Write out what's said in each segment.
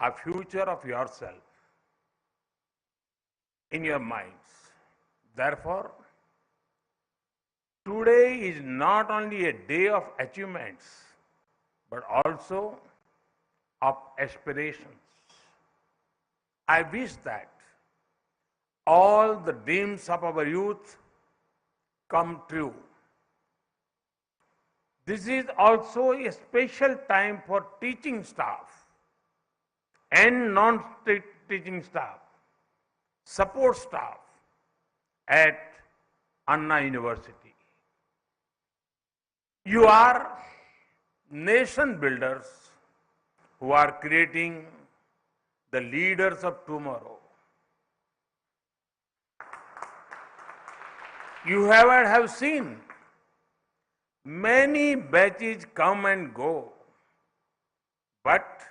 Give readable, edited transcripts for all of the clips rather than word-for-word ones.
a future of yourself in your minds. Therefore, today is not only a day of achievements, but also of aspirations. I wish that all the dreams of our youth come true. This is also a special time for teaching staff and non-teaching staff, support staff at Anna University. You are nation builders who are creating the leaders of tomorrow. You have seen many batches come and go, but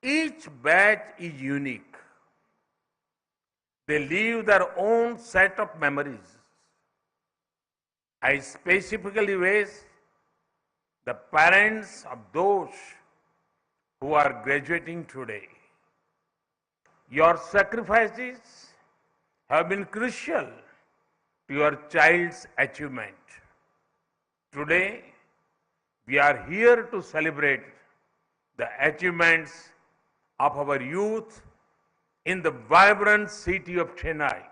each batch is unique. They leave their own set of memories. I specifically wish the parents of those who are graduating today. Your sacrifices have been crucial to your child's achievement. Today, we are here to celebrate the achievements of our youth in the vibrant city of Chennai.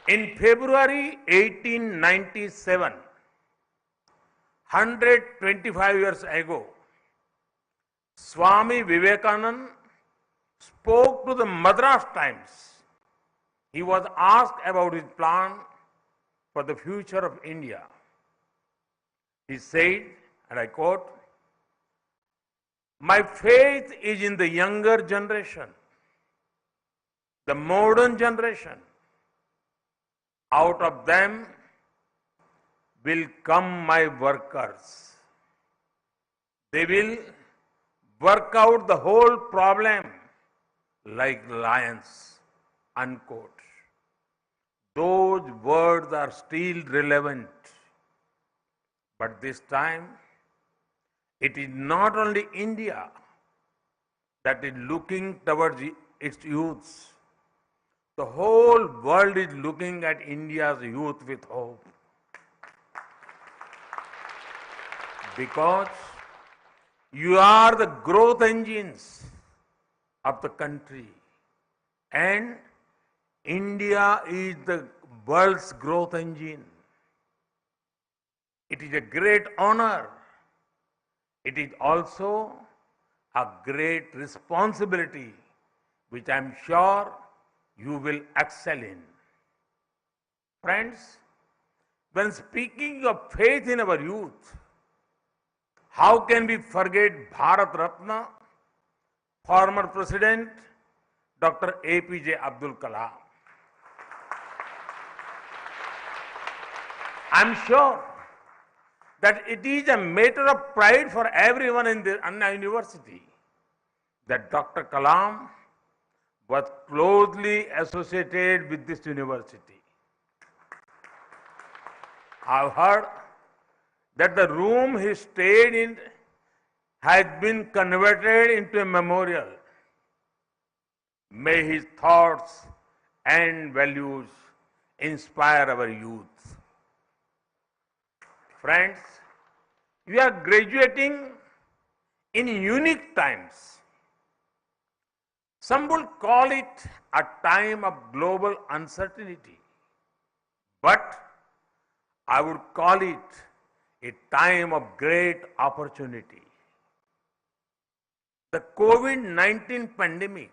In February 1897, 125 years ago, Swami Vivekananda spoke to the Madras Times. He was asked about his plan for the future of India. He said, and I quote, "My faith is in the younger generation, the modern generation. Out of them will come my workers. They will work out the whole problem like lions," unquote. Those words are still relevant. But this time, it is not only India that is looking towards its youths. The whole world is looking at India's youth with hope. Because you are the growth engines of the country. And India is the world's growth engine. It is a great honor. It is also a great responsibility, which I am sure you will excel in. Friends, when speaking of faith in our youth, how can we forget Bharat Ratna, former President Dr. APJ Abdul Kalam? I am sure that it is a matter of pride for everyone in the Anna University that Dr. Kalam was closely associated with this university. I've heard that the room he stayed in has been converted into a memorial. May his thoughts and values inspire our youth. Friends, we are graduating in unique times. Some will call it a time of global uncertainty, but I would call it a time of great opportunity. The COVID-19 pandemic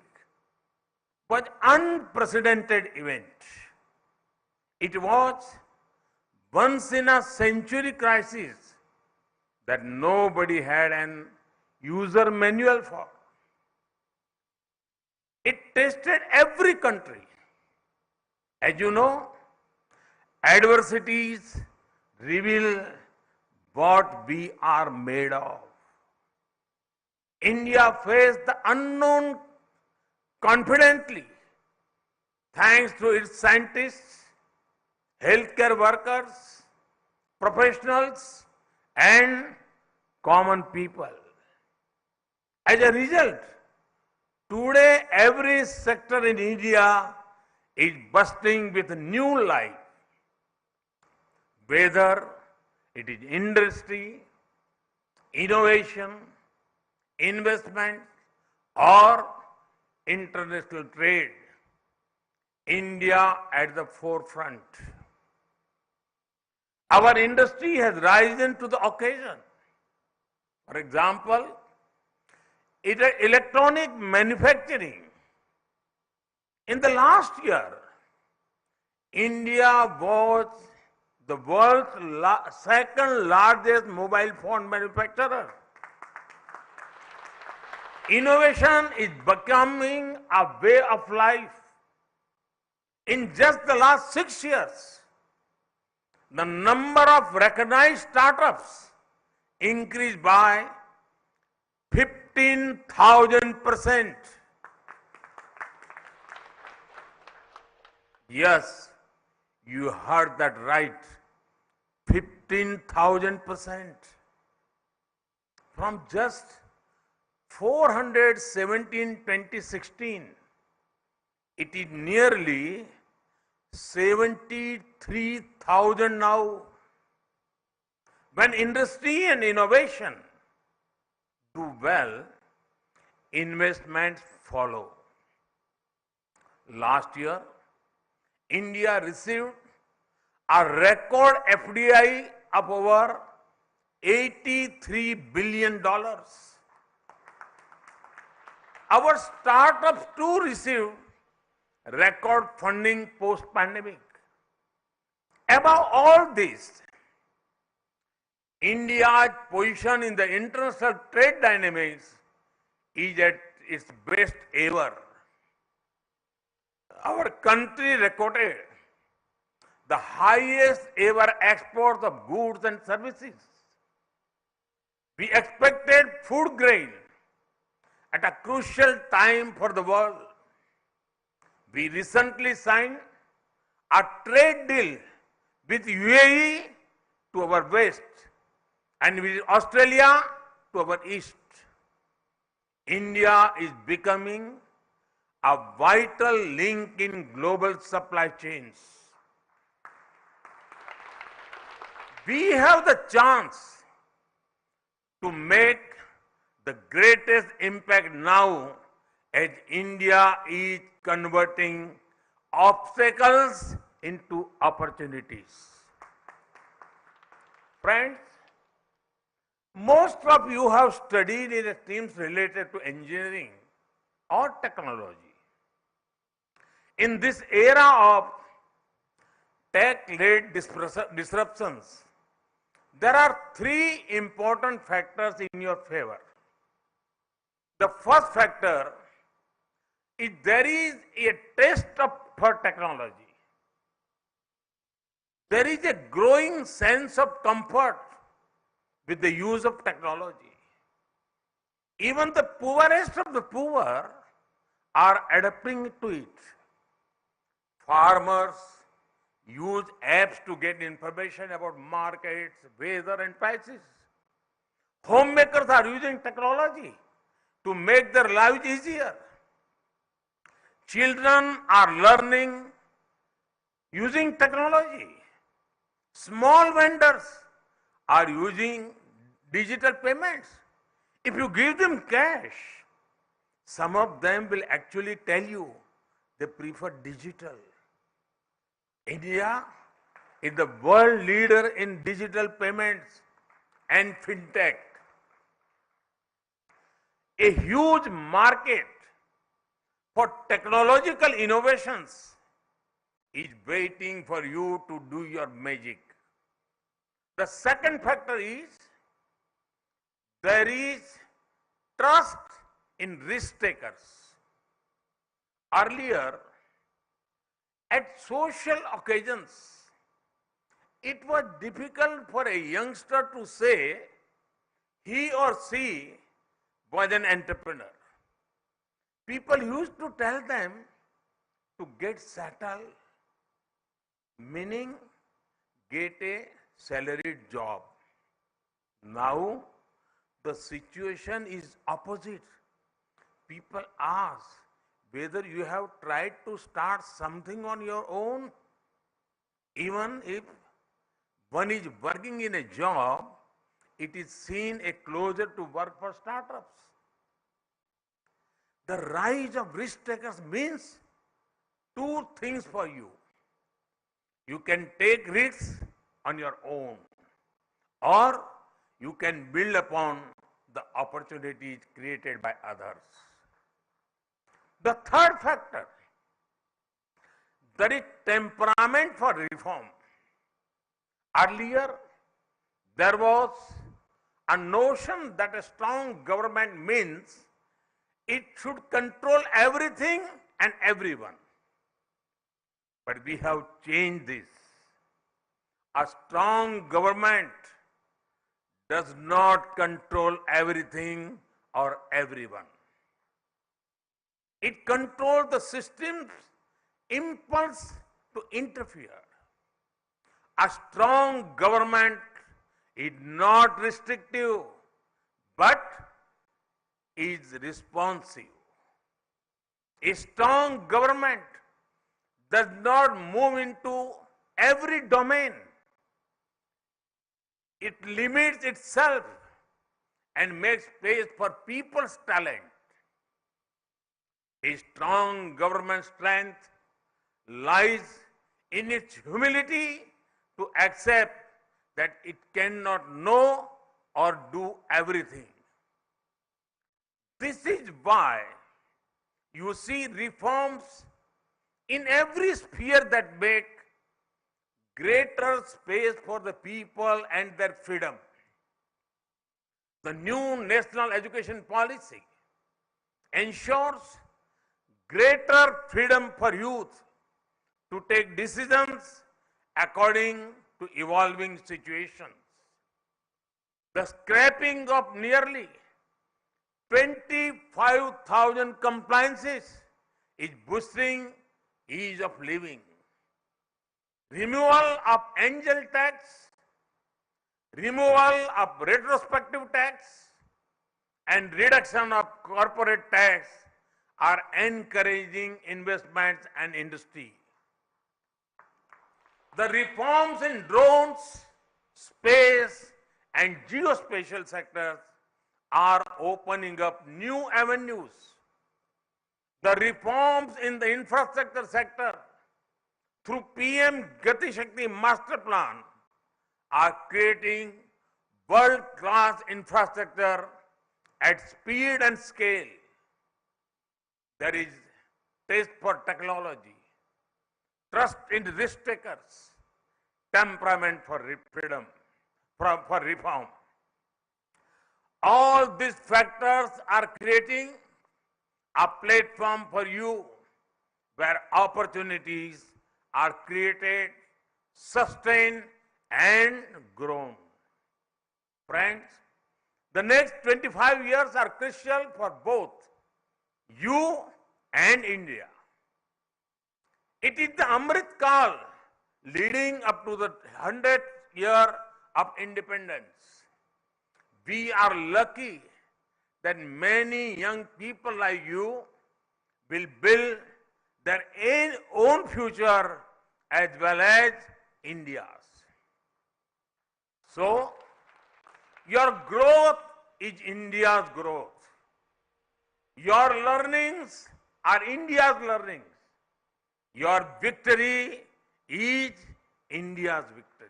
was an unprecedented event. It was once in a century crisis that nobody had an user manual for. It tested every country. As you know, adversities reveal what we are made of. India faced the unknown confidently, thanks to its scientists, healthcare workers, professionals, and common people. As a result, today every sector in India is bursting with new life, whether it is industry, innovation, investment, or international trade. India at the forefront. Our industry has risen to the occasion. For example, electronic manufacturing. In the last year, India was the world's second largest mobile phone manufacturer. Innovation is becoming a way of life. In just the last 6 years, the number of recognized startups increased by 15,000%. Yes, you heard that right. 15,000%. From just 417 2016, it is nearly 73,000 now. When industry and innovation do well, investments follow. Last year, India received a record FDI of over $83 billion. Our startups too received record funding post-pandemic. Above all this, India's position in the international trade dynamics is at its best ever. Our country recorded the highest ever exports of goods and services. We expected food grain at a crucial time for the world. We recently signed a trade deal with UAE to our west and with Australia to our east. India is becoming a vital link in global supply chains. We have the chance to make the greatest impact now as India is converting obstacles into opportunities. Friends, most of you have studied in streams related to engineering or technology. In this era of tech-led disruptions, there are three important factors in your favor. The first factor is there is a taste for technology. There is a growing sense of comfort with the use of technology. Even the poorest of the poor are adapting to it. Farmers use apps to get information about markets, weather and prices. Homemakers are using technology to make their lives easier. Children are learning using technology. Small vendors are using digital payments. If you give them cash, some of them will actually tell you they prefer digital. India is the world leader in digital payments and fintech. A huge market for technological innovations is waiting for you to do your magic. The second factor is there is trust in risk takers. Earlier, at social occasions, it was difficult for a youngster to say he or she was an entrepreneur. People used to tell them to get settled, meaning get a salaried job. Now, the situation is opposite. People ask whether you have tried to start something on your own, even if one is working in a job, it is seen a closer to work for startups. The rise of risk takers means two things for you. You can take risks on your own, or you can build upon the opportunities created by others. The third factor, there is temperament for reform. Earlier, there was a notion that a strong government means it should control everything and everyone. But we have changed this. A strong government does not control everything or everyone. It controls the system's impulse to interfere. A strong government is not restrictive, but is responsive. A strong government does not move into every domain. It limits itself and makes space for people's talent. A strong government strength lies in its humility to accept that it cannot know or do everything. This is why you see reforms in every sphere that make greater space for the people and their freedom. The new national education policy ensures greater freedom for youth to take decisions according to evolving situations. The scrapping of nearly 25,000 compliances is boosting ease of living. Removal of angel tax, removal of retrospective tax, and reduction of corporate tax are encouraging investments and industry. The reforms in drones, space, and geospatial sectors are opening up new avenues. The reforms in the infrastructure sector through PM Gati Shakti Master Plan are creating world-class infrastructure at speed and scale. There is taste for technology, trust in risk takers, temperament for freedom, for reform. All these factors are creating a platform for you where opportunities are created, sustained, and grown. Friends, the next 25 years are crucial for both you and India. It is the Amrit Kal leading up to the 100th year of independence. We are lucky that many young people like you will build their own future as well as India's. So, your growth is India's growth. Your learnings are India's learnings. Your victory is India's victory.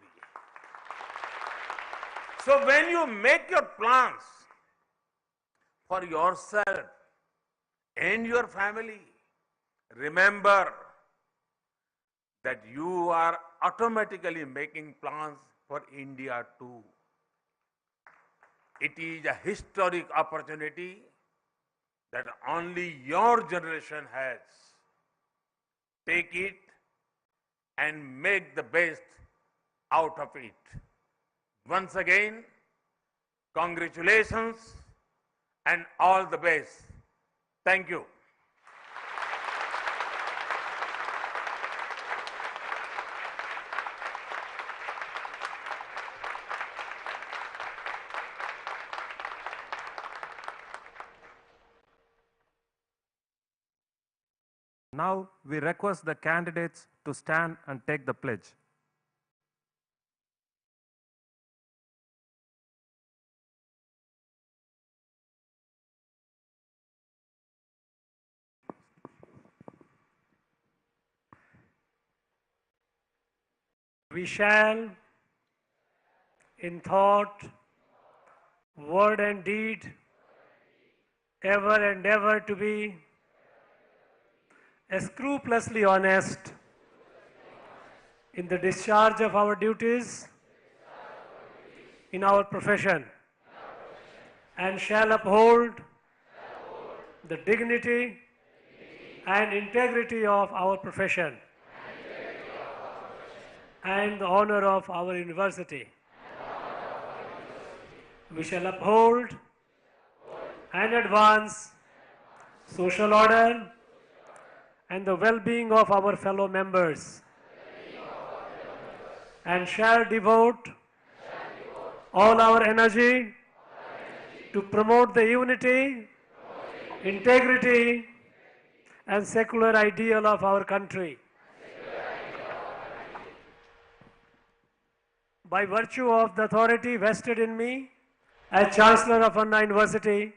So when you make your plans for yourself and your family, remember that you are automatically making plans for India too. It is a historic opportunity that only your generation has. Take it and make the best out of it. Once again, congratulations and all the best. Thank you. Now we request the candidates to stand and take the pledge. We shall, in thought, word and deed, ever endeavor to be scrupulously honest in the discharge of our duties in our profession, and shall uphold the dignity and integrity of our profession and the honor of our university. We shall uphold and advance social order and the well-being of our fellow members, and shall devote all our energy to promote the unity, integrity, and secular ideal of our country. By virtue of the authority vested in me as Chancellor of Anna University,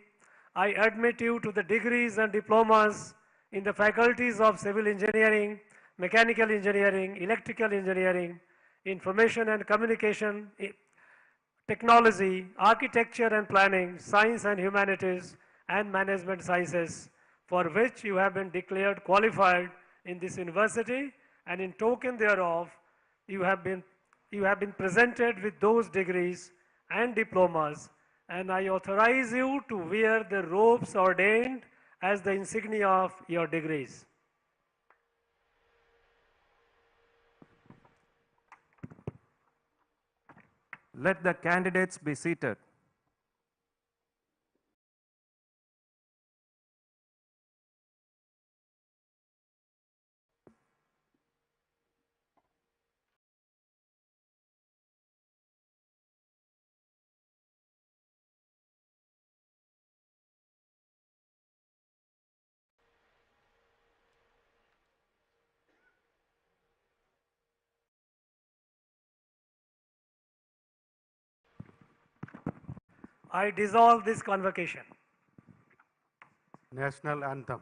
I admit you to the degrees and diplomas in the faculties of Civil Engineering, Mechanical Engineering, Electrical Engineering, Information and Communication Technology, Architecture and Planning, Science and Humanities, and Management Sciences, for which you have been declared qualified in this university, and in token thereof, you have been presented with those degrees and diplomas, and I authorize you to wear the robes ordained as the insignia of your degrees. Let the candidates be seated. I dissolve this convocation. National Anthem.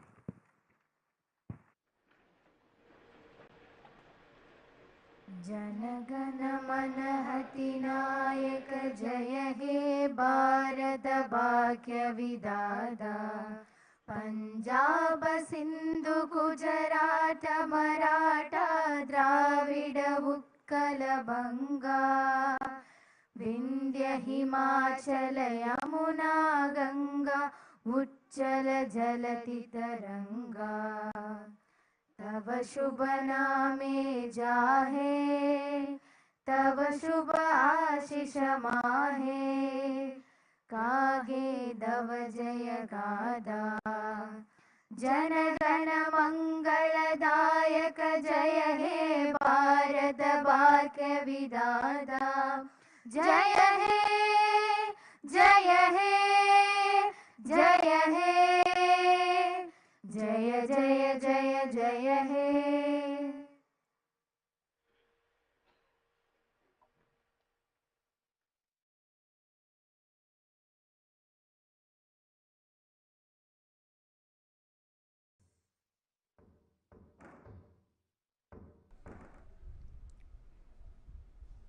जनगण मन अधिनायक जय हे भारत भाग्य विधाता पंजाब सिंधु गुजरात मराठा द्राविड उत्कल बंगा विंध्य हिमाचल यमुना गंगा उच्चल जलति तरंगा तव शुभ नामे जाहे तव शुभ आशीष माहे कागे दव जय गादा जन गण मंगलदायक जय हे भारत भाग्य विधाता जय हे